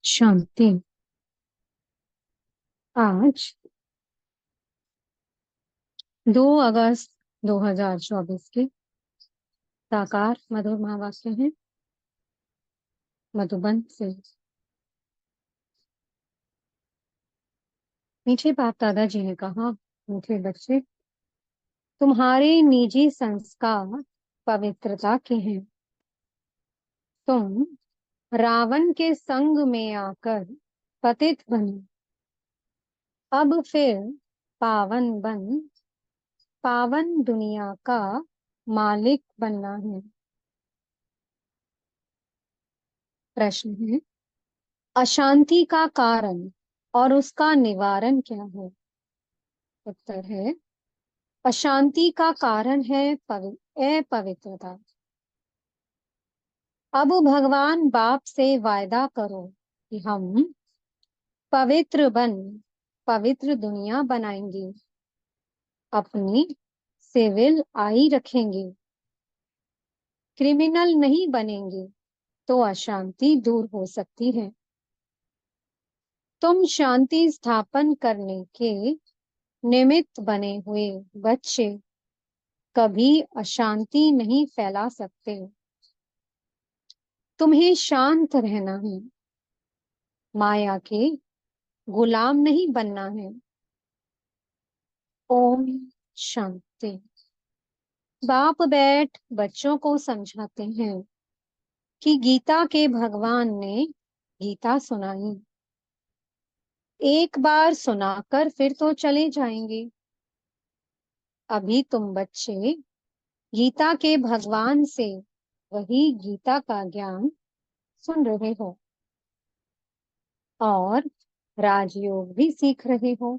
शांति। आज 2 अगस्त 2024 के साकार मधुर महावाक्य हैं मधुबन से। मीठे बाप दादाजी ने कहा, मीठे बच्चे, तुम्हारे निजी संस्कार पवित्रता के हैं। तुम रावण के संग में आकर पतित बने। अब फिर पावन बन पावन दुनिया का मालिक बनना है। प्रश्न है, अशांति का कारण और उसका निवारण क्या है? उत्तर है, अशांति का कारण है अपवित्रता। अब भगवान बाप से वायदा करो कि हम पवित्र बन पवित्र दुनिया बनाएंगे, अपनी सिविल आई रखेंगे, क्रिमिनल नहीं बनेंगे, तो अशांति दूर हो सकती है। तुम शांति स्थापन करने के निमित्त बने हुए बच्चे कभी अशांति नहीं फैला सकते। तुम्हें शांत रहना है, माया के गुलाम नहीं बनना है। ओम शांति। बाप बैठ बच्चों को समझाते हैं कि गीता के भगवान ने गीता सुनाई। एक बार सुनाकर फिर तो चले जाएंगे। अभी तुम बच्चे गीता के भगवान से वही गीता का ज्ञान सुन रहे हो और राजयोग भी सीख रहे हो।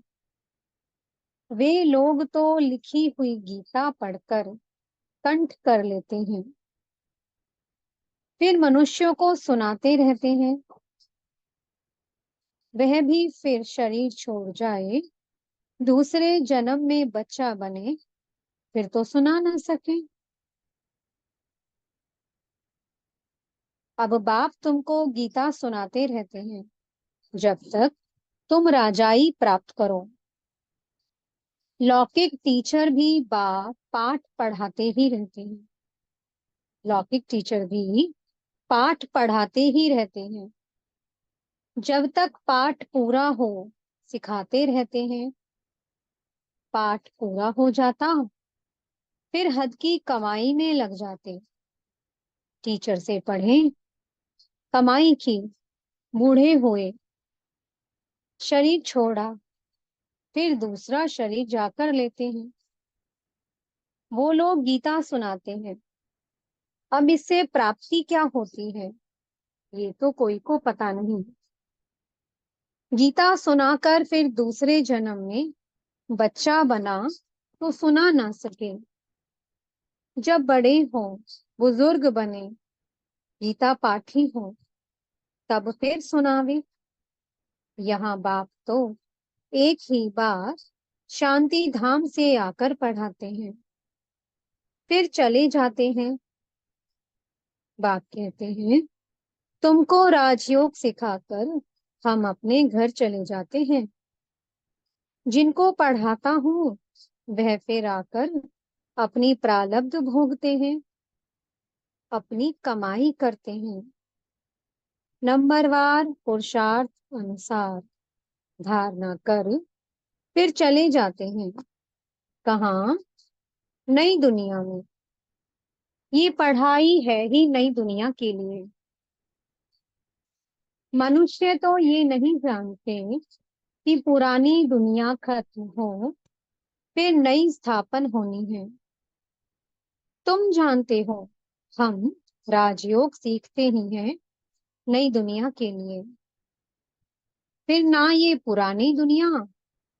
वे लोग तो लिखी हुई गीता पढ़कर कंठ कर लेते हैं, फिर मनुष्यों को सुनाते रहते हैं। वह भी फिर शरीर छोड़ जाए, दूसरे जन्म में बच्चा बने, फिर तो सुना ना सके। अब बाप तुमको गीता सुनाते रहते हैं जब तक तुम राजाई प्राप्त करो। लौकिक टीचर भी बाप पाठ पढ़ाते ही रहते हैं। लौकिक टीचर भी पाठ पढ़ाते ही रहते हैं। जब तक पाठ पूरा हो सिखाते रहते हैं। पाठ पूरा हो जाता फिर हद की कमाई में लग जाते। टीचर से पढ़े, कमाई की, बूढ़े हुए, शरीर छोड़ा, फिर दूसरा शरीर जाकर लेते हैं। वो लोग गीता सुनाते हैं। अब इससे प्राप्ति क्या होती है ये तो कोई को पता नहीं। गीता सुनाकर फिर दूसरे जन्म में बच्चा बना तो सुना ना सके। जब बड़े हो, बुजुर्ग बने, गीता पाठी हो, तब फिर सुनावे। यहाँ बाप तो एक ही बार शांति धाम से आकर पढ़ाते हैं, फिर चले जाते हैं। बाप कहते हैं, तुमको राजयोग सिखाकर हम अपने घर चले जाते हैं। जिनको पढ़ाता हूँ वह फिर आकर अपनी प्रारब्ध भोगते हैं, अपनी कमाई करते हैं। नंबरवार पुरुषार्थ अनुसार धारणा कर फिर चले जाते हैं। कहाँ? नई दुनिया में। ये पढ़ाई है ही नई दुनिया के लिए। मनुष्य तो ये नहीं जानते कि पुरानी दुनिया खत्म हो फिर नई स्थापन होनी है। तुम जानते हो, हम राजयोग सीखते ही हैं नई दुनिया के लिए। फिर ना ये पुरानी दुनिया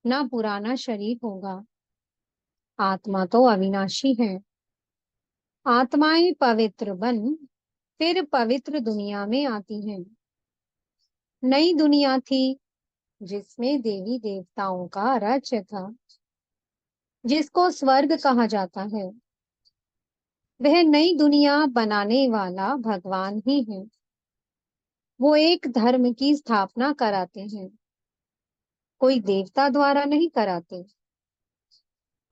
ना पुराना शरीर होगा। आत्मा तो अविनाशी है। आत्माएं पवित्र बन फिर पवित्र दुनिया में आती हैं। नई दुनिया थी जिसमें देवी देवताओं का राज्य था, जिसको स्वर्ग कहा जाता है। वह नई दुनिया बनाने वाला भगवान ही है। वो एक धर्म की स्थापना कराते हैं, कोई देवता द्वारा नहीं कराते।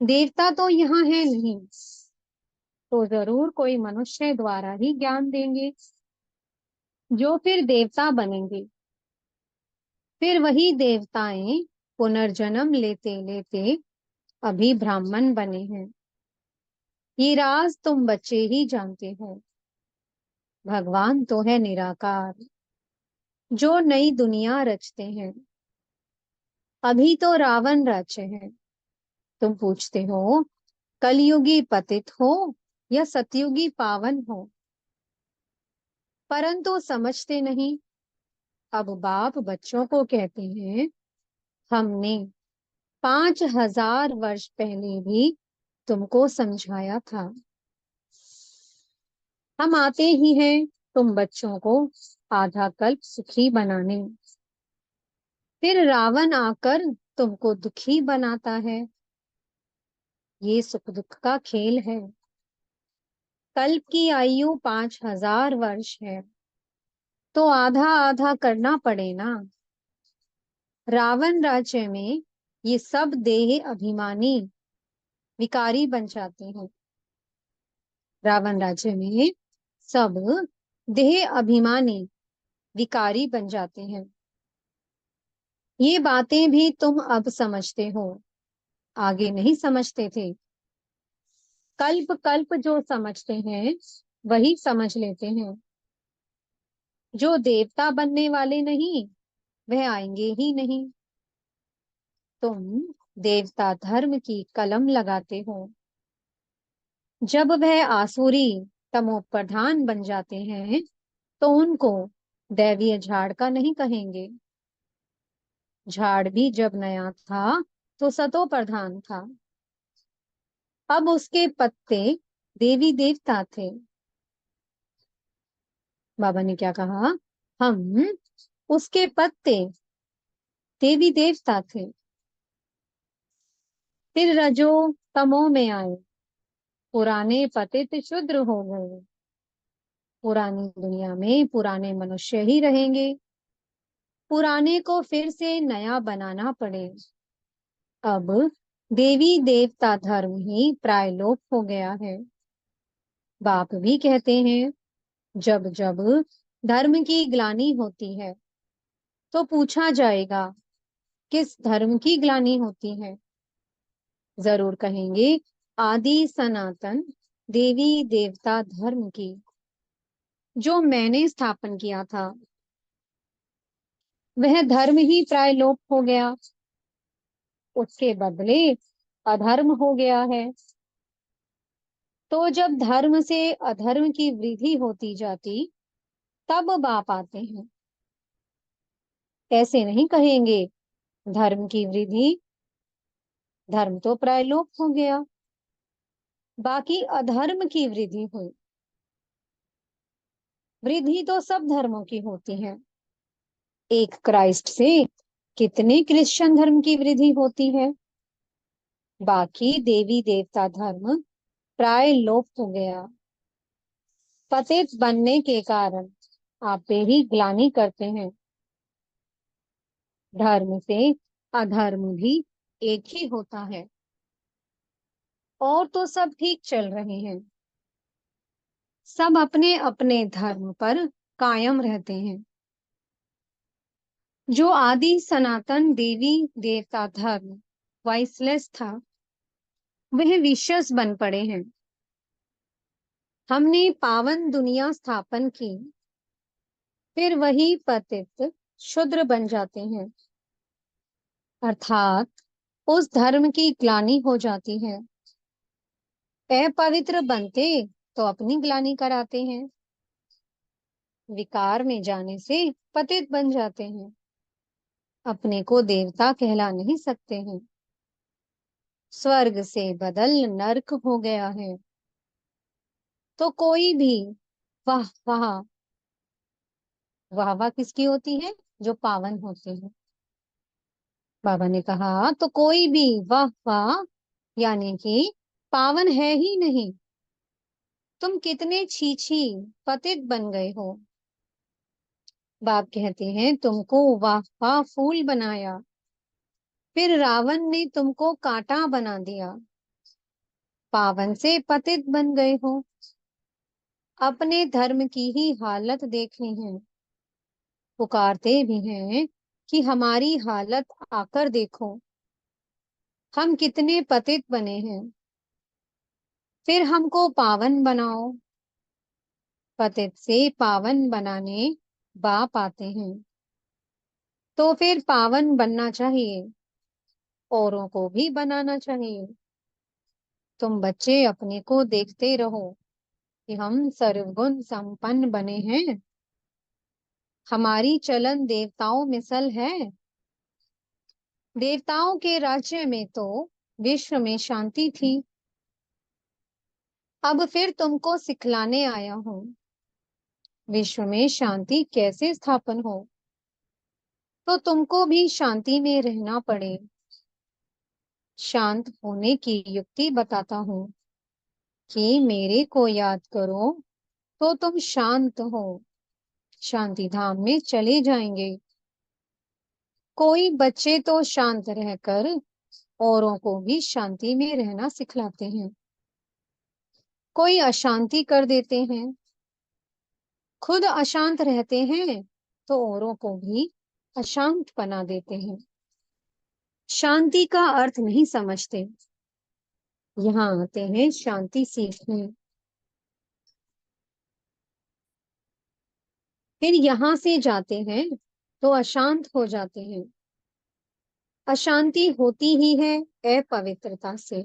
देवता तो यहाँ है नहीं, तो जरूर कोई मनुष्य द्वारा ही ज्ञान देंगे, जो फिर देवता बनेंगे। फिर वही देवताएं पुनर्जन्म लेते लेते अभी ब्राह्मण बने हैं। ये राज तुम बच्चे ही जानते हो। भगवान तो है निराकार, जो नई दुनिया रचते हैं। अभी तो रावण राज्य है। तुम पूछते हो कलयुगी पतित हो या सतयुगी पावन हो, परंतु समझते नहीं। अब बाप बच्चों को कहते हैं, हमने 5000 वर्ष पहले भी तुमको समझाया था। हम आते ही हैं तुम बच्चों को आधा कल्प सुखी बनाने। फिर रावण आकर तुमको दुखी बनाता है। ये सुख दुख का खेल है। कल्प की आयु 5000 वर्ष है, तो आधा आधा करना पड़े ना। रावण राज्य में ये सब देह अभिमानी विकारी बन जाते हैं। रावण राज्य में सब देह अभिमानी विकारी बन जाते हैं। ये बातें भी तुम अब समझते हो, आगे नहीं समझते थे। कल्प कल्प जो समझते हैं वही समझ लेते हैं। जो देवता बनने वाले नहीं, वह आएंगे ही नहीं। तुम देवता धर्म की कलम लगाते हो। जब वह आसुरी तमो प्रधान बन जाते हैं, तो उनको दैवीय झाड़ का नहीं कहेंगे। झाड़ भी जब नया था तो सतो प्रधान था। अब उसके पत्ते देवी देवता थे। बाबा ने क्या कहा? हम उसके पत्ते देवी देवता थे। फिर रजो तमो में आए, पुराने पतित शूद्र हो गए। पुरानी दुनिया में पुराने मनुष्य ही रहेंगे। पुराने को फिर से नया बनाना पड़े। अब देवी देवता धर्म ही प्रायलोप हो गया है। बाप भी कहते हैं, जब जब धर्म की ग्लानि होती है तो पूछा जाएगा, किस धर्म की ग्लानि होती है? जरूर कहेंगे, आदि सनातन देवी देवता धर्म की, जो मैंने स्थापन किया था। वह धर्म ही प्रायलोप हो गया, उसके बदले अधर्म हो गया है। तो जब धर्म से अधर्म की वृद्धि होती जाती, तब बाप आते हैं। ऐसे नहीं कहेंगे धर्म की वृद्धि, धर्म तो प्रायलोप हो गया, बाकी अधर्म की वृद्धि हुई। वृद्धि तो सब धर्मों की होती है। एक क्राइस्ट से कितने क्रिश्चियन धर्म की वृद्धि होती है। बाकी देवी देवता धर्म प्राय लोप हो गया। पतित बनने के कारण आप पे ही ग्लानि करते हैं। धर्म से अधर्म भी एक ही होता है। और तो सब ठीक चल रहे हैं। सब अपने अपने धर्म पर कायम रहते हैं। जो आदि सनातन देवी देवता धर्म वाइसलेस था, वह विशस बन पड़े हैं। हमने पावन दुनिया स्थापन की, फिर वही पतित शूद्र बन जाते हैं। अर्थात उस धर्म की ग्लानि हो जाती है। अपवित्र बनते तो अपनी ग्लानि कराते हैं। विकार में जाने से पतित बन जाते हैं। अपने को देवता कहला नहीं सकते हैं। स्वर्ग से बदल नर्क हो गया है। तो कोई भी वाह वाह, वाह वाह किसकी होती है? जो पावन होते हैं। बाबा ने कहा, तो कोई भी वाह वाह यानी कि पावन है ही नहीं। तुम कितने छी छी पतित बन गए हो। बाप कहते हैं तुमको वाह वाह फूल बनाया, फिर रावण ने तुमको कांटा बना दिया, पावन से पतित बन गए हो। अपने धर्म की ही हालत देखनी है, पुकारते भी हैं कि हमारी हालत आकर देखो, हम कितने पतित बने हैं, फिर हमको पावन बनाओ। पतित से पावन बनाने बाप आते हैं, तो फिर पावन बनना चाहिए, औरों को भी बनाना चाहिए। तुम बच्चे अपने को देखते रहो कि हम सर्वगुण संपन्न बने हैं, हमारी चलन देवताओं मिसल है। देवताओं के राज्य में तो विश्व में शांति थी, अब फिर तुमको सिखलाने आया हूं, विश्व में शांति कैसे स्थापन हो। तो तुमको भी शांति में रहना पड़े। शांत होने की युक्ति बताता हूं कि मेरे को याद करो तो तुम शांत हो, शांति धाम में चले जाएंगे। कोई बच्चे तो शांत रहकर औरों को भी शांति में रहना सिखलाते हैं, कोई अशांति कर देते हैं, खुद अशांत रहते हैं तो औरों को भी अशांत बना देते हैं। शांति का अर्थ नहीं समझते, यहाँ आते हैं शांति सीखने, फिर यहाँ से जाते हैं तो अशांत हो जाते हैं। अशांति होती ही है अपवित्रता से।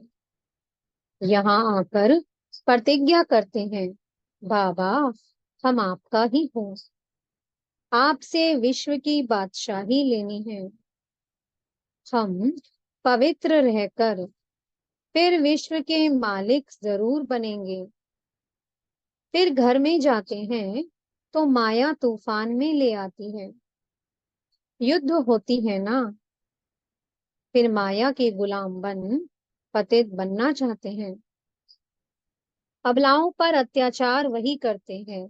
यहाँ आकर प्रतिज्ञा करते हैं, बाबा हम आपका ही हो, आपसे विश्व की बादशाही लेनी है। हम पवित्र रहकर फिर विश्व के मालिक जरूर बनेंगे। फिर घर में जाते हैं तो माया तूफान में ले आती है, युद्ध होती है ना, फिर माया के गुलाम बन पतित बनना चाहते हैं। अबलाओं पर अत्याचार वही करते हैं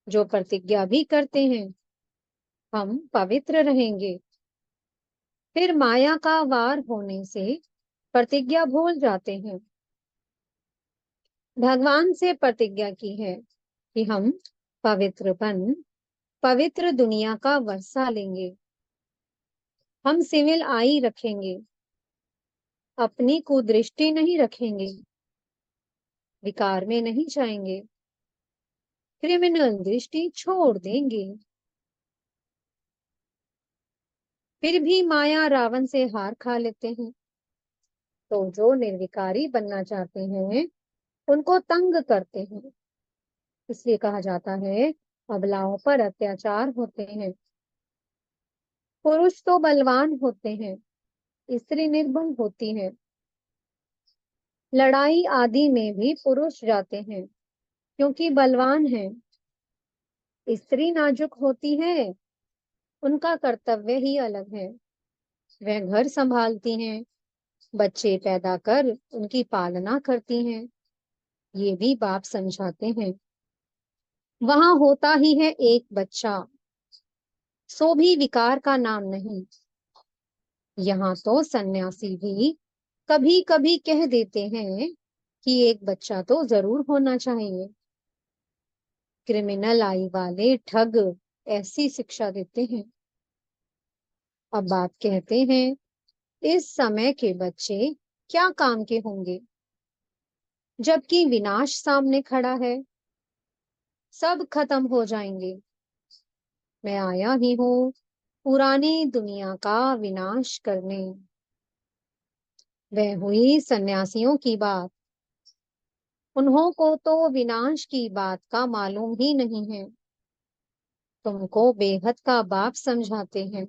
जो प्रतिज्ञा भी करते हैं, हम पवित्र रहेंगे। फिर माया का वार होने से प्रतिज्ञा भूल जाते हैं। भगवान से प्रतिज्ञा की है कि हम पवित्र बन पवित्र दुनिया का वर्षा लेंगे, हम सिविल आई रखेंगे, अपनी कुदृष्टि नहीं रखेंगे, विकार में नहीं जाएंगे, क्रिमिनल दृष्टि छोड़ देंगे। फिर भी माया रावण से हार खा लेते हैं, तो जो निर्विकारी बनना चाहते हैं उनको तंग करते हैं। इसलिए कहा जाता है अबलाओं पर अत्याचार होते हैं। पुरुष तो बलवान होते हैं, स्त्री निर्बल होती है। लड़ाई आदि में भी पुरुष जाते हैं क्योंकि बलवान है। स्त्री नाजुक होती है, उनका कर्तव्य ही अलग है। वह घर संभालती हैं, बच्चे पैदा कर उनकी पालना करती हैं, ये भी बाप समझाते हैं। वहां होता ही है एक बच्चा, सो भी विकार का नाम नहीं। यहाँ तो सन्यासी भी कभी कभी कह देते हैं कि एक बच्चा तो जरूर होना चाहिए। क्रिमिनल आई वाले ठग ऐसी शिक्षा देते हैं। अब बाप कहते हैं इस समय के बच्चे क्या काम के होंगे, जबकि विनाश सामने खड़ा है, सब खत्म हो जाएंगे। मैं आया ही हूँ पुरानी दुनिया का विनाश करने। वह हुई सन्यासियों की बात, उन्हों को तो विनाश की बात का मालूम ही नहीं है। तुमको बेहद का बाप समझाते हैं,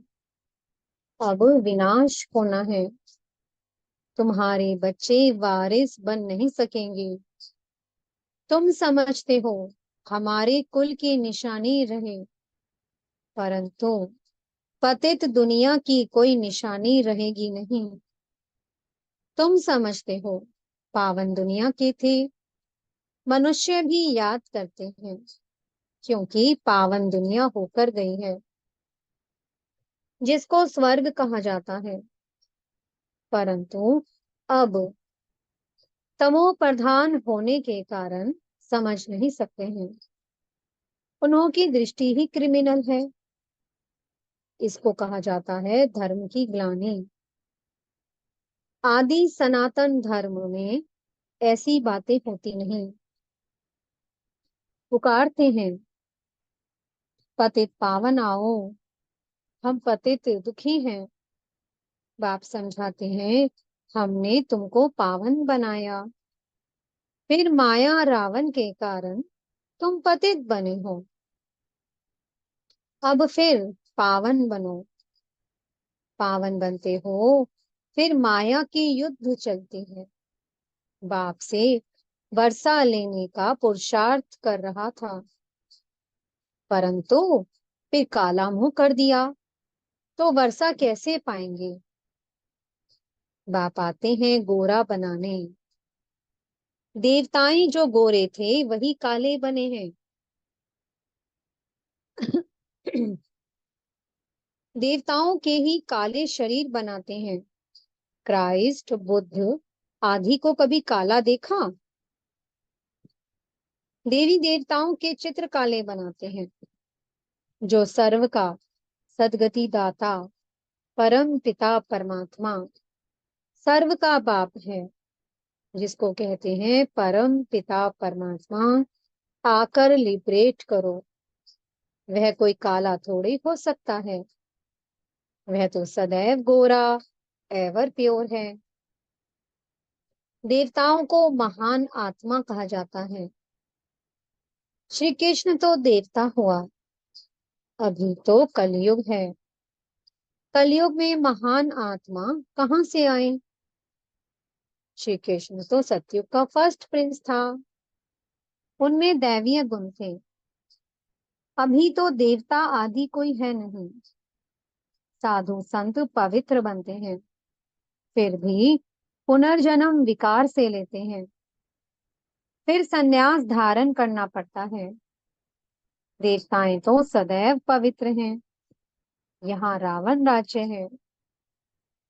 अब विनाश होना है। तुम्हारे बच्चे वारिस बन नहीं सकेंगे। तुम समझते हो हमारे कुल की निशानी रहे, परंतु पतित दुनिया की कोई निशानी रहेगी नहीं। तुम समझते हो पावन दुनिया के थे, मनुष्य भी याद करते हैं। क्योंकि पावन दुनिया होकर गई है, जिसको स्वर्ग कहा जाता है। परंतु अब तमो प्रधान होने के कारण समझ नहीं सकते हैं। उन्हों की दृष्टि ही क्रिमिनल है। इसको कहा जाता है धर्म की ग्लानि। आदि सनातन धर्म में ऐसी बातें होती नहीं। पुकारते हैं, पतित पावन आओ, हम पतित दुखी हैं। बाप समझाते हैं, हमने तुमको पावन बनाया, फिर माया रावण के कारण तुम पतित बने हो। अब फिर पावन बनो। पावन बनते हो, फिर माया की युद्ध चलती है। बाप से वर्षा लेने का पुरुषार्थ कर रहा था, परंतु फिर काला मुंह कर दिया, तो वर्षा कैसे पाएंगे। बाप आते हैं गोरा बनाने। देवताएं जो गोरे थे वही काले बने हैं। देवताओं के ही काले शरीर बनाते हैं। क्राइस्ट, बुद्ध आदि को कभी काला देखा? देवी देवताओं के चित्र काले बनाते हैं। जो सर्व का सदगति दाता परम पिता परमात्मा सर्व का बाप है, जिसको कहते हैं परम पिता परमात्मा, आकर लिबरेट करो। वह कोई काला थोड़ी हो सकता है। वह तो सदैव गोरा एवर प्योर है। देवताओं को महान आत्मा कहा जाता है। श्री कृष्ण तो देवता हुआ। अभी तो कलयुग है। कलयुग में महान आत्मा कहाँ से आए? श्री कृष्ण तो सतयुग का फर्स्ट प्रिंस था। उनमें दैवीय गुण थे। अभी तो देवता आदि कोई है नहीं। साधु संत पवित्र बनते हैं, फिर भी पुनर्जन्म विकार से लेते हैं। फिर संन्यास धारण करना पड़ता है। देवताएं तो सदैव पवित्र हैं। यहाँ रावण राज्य है।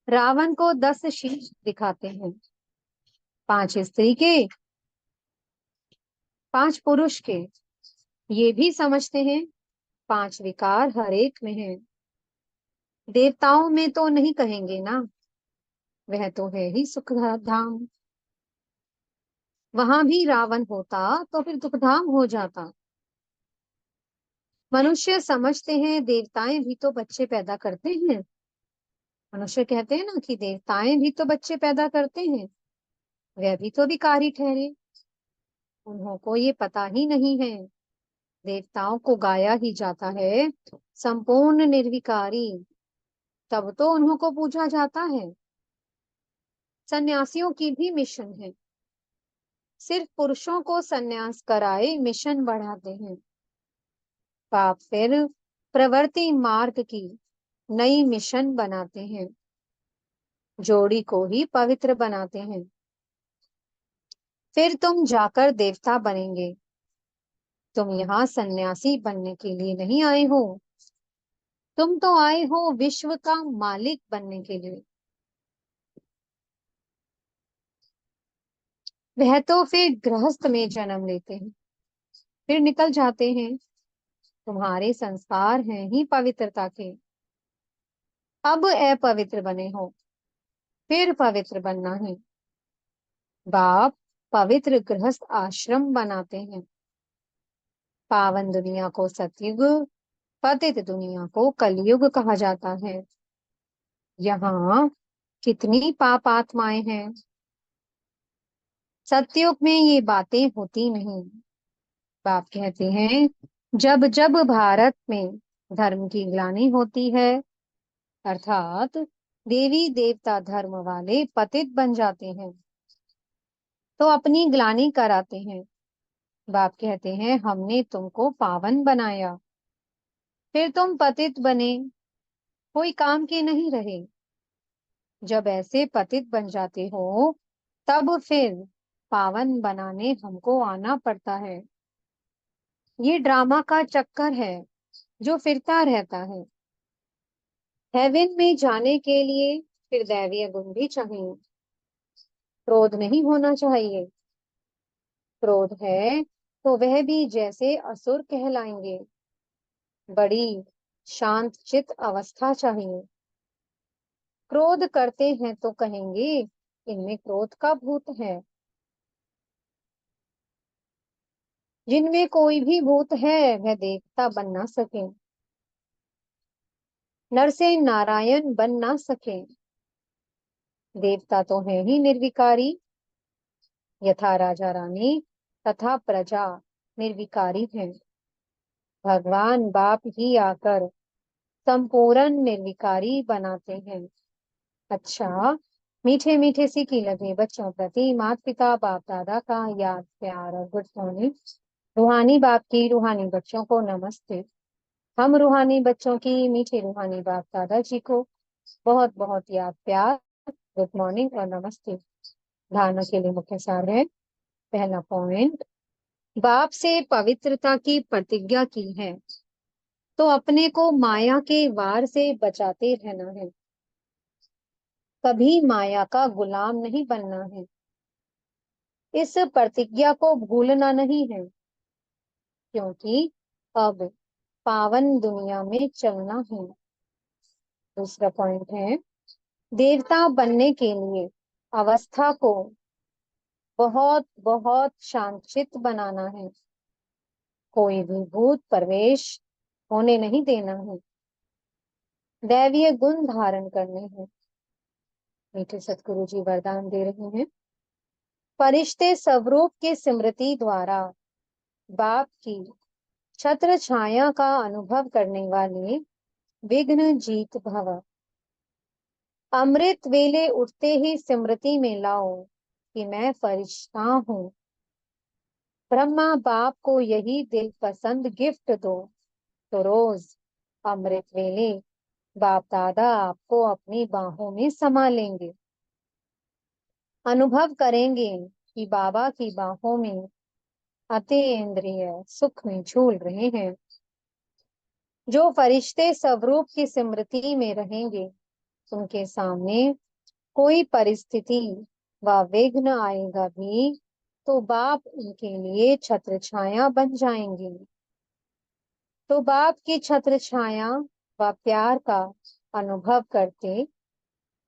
रावण को 10 शीश दिखाते हैं, 5 स्त्री के, 5 पुरुष के। ये भी समझते हैं 5 विकार हर एक में है। देवताओं में तो नहीं कहेंगे ना, वह तो है ही सुख धाम। वहां भी रावण होता तो फिर दुखधाम हो जाता। मनुष्य समझते हैं देवताएं भी तो बच्चे पैदा करते हैं। मनुष्य कहते हैं ना कि देवताएं भी तो बच्चे पैदा करते हैं, वह भी तो विकारी ठहरे। उन्हों को ये पता ही नहीं है। देवताओं को गाया ही जाता है संपूर्ण निर्विकारी, तब तो उन्हों को पूजा जाता है। सन्यासियों की भी मिशन है। सिर्फ पुरुषों को सन्यास कराए मिशन बढ़ाते हैं। पाप फिर प्रवृत्ति मार्ग की नई मिशन बनाते हैं। जोड़ी को ही पवित्र बनाते हैं। फिर तुम जाकर देवता बनेंगे। तुम यहाँ सन्यासी बनने के लिए नहीं आए हो। तुम तो आए हो विश्व का मालिक बनने के लिए। वह तो फिर गृहस्थ में जन्म लेते हैं, फिर निकल जाते हैं। तुम्हारे संस्कार हैं ही पवित्रता के। अब अपवित्र बने हो, फिर पवित्र बनना है। बाप पवित्र गृहस्थ आश्रम बनाते हैं। पावन दुनिया को सतयुग, पतित दुनिया को कलयुग कहा जाता है। यहाँ कितनी पाप आत्माएं हैं। सतयुग में ये बातें होती नहीं। बाप कहते हैं, जब जब भारत में धर्म की ग्लानि होती है, अर्थात देवी देवता धर्म वाले पतित बन जाते हैं, तो अपनी ग्लानि कराते हैं। बाप कहते हैं, हमने तुमको पावन बनाया, फिर तुम पतित बने, कोई काम के नहीं रहे। जब ऐसे पतित बन जाते हो, तब फिर पावन बनाने हमको आना पड़ता है। ये ड्रामा का चक्कर है जो फिरता रहता है। हेवन में जाने के लिए फिर दैवीय गुण भी चाहिए। क्रोध नहीं होना चाहिए। क्रोध है तो वह भी जैसे असुर कहलाएंगे। बड़ी शांत चित अवस्था चाहिए। क्रोध करते हैं तो कहेंगे इनमें क्रोध का भूत है। जिनमें कोई भी भूत है वह देवता बन ना सके, नर से नारायण बन ना सके। देवता तो है ही निर्विकारी, यथा राजा रानी तथा प्रजा निर्विकारी है। भगवान बाप ही आकर संपूर्ण निर्विकारी बनाते हैं। अच्छा, मीठे मीठे सिक्के लगे बच्चों प्रति माता पिता बाप दादा का याद प्यार और गुड मॉर्निंग। रूहानी बाप की रूहानी बच्चों को नमस्ते। हम रूहानी बच्चों की मीठे रूहानी बाप दादा जी को बहुत बहुत याद प्यार, गुड मॉर्निंग और नमस्ते। धारणा के लिए मुख्य सार है। पहला पॉइंट, बाप से पवित्रता की प्रतिज्ञा की है तो अपने को माया के वार से बचाते रहना है। कभी माया का गुलाम नहीं बनना है। इस प्रतिज्ञा को भूलना नहीं है, क्योंकि अब पावन दुनिया में चलना है। दूसरा पॉइंट है, देवता बनने के लिए अवस्था को बहुत बहुत शांतचित्त बनाना है। कोई भी भूत प्रवेश होने नहीं देना है। दैवीय गुण धारण करने हैं। मीठे सतगुरु जी वरदान दे रहे हैं। फरिश्ते स्वरूप की स्मृति द्वारा बाप की छत्र छाया का अनुभव करने वाले विघ्न जीत भव। अमृत वेले उठते ही स्मृति में लाओ कि मैं फरिश्ता हूँ। ब्रह्मा बाप को यही दिल पसंद गिफ्ट दो तो रोज अमृत वेले बाप दादा आपको अपनी बाहों में समा लेंगे। अनुभव करेंगे कि बाबा की बाहों में अतीन्द्रिय सुख में झूल रहे हैं। जो फरिश्ते स्वरूप की स्मृति में रहेंगे उनके सामने कोई परिस्थिति व विघ्न आएगा भी तो बाप उनके लिए छत्र छाया बन जाएंगे। तो बाप की छत्र छाया व प्यार का अनुभव करते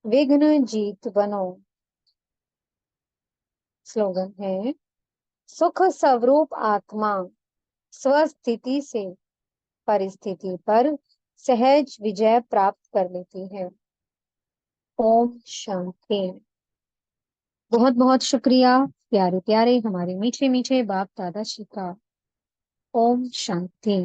विघ्न जीत बनो। स्लोगन है, सुख स्वरूप आत्मा स्वस्थिति से परिस्थिति पर सहज विजय प्राप्त कर लेती है। ओम शांति। बहुत बहुत शुक्रिया प्यारे प्यारे हमारे मीठे मीठे बाप दादा जी का। ओम शांति।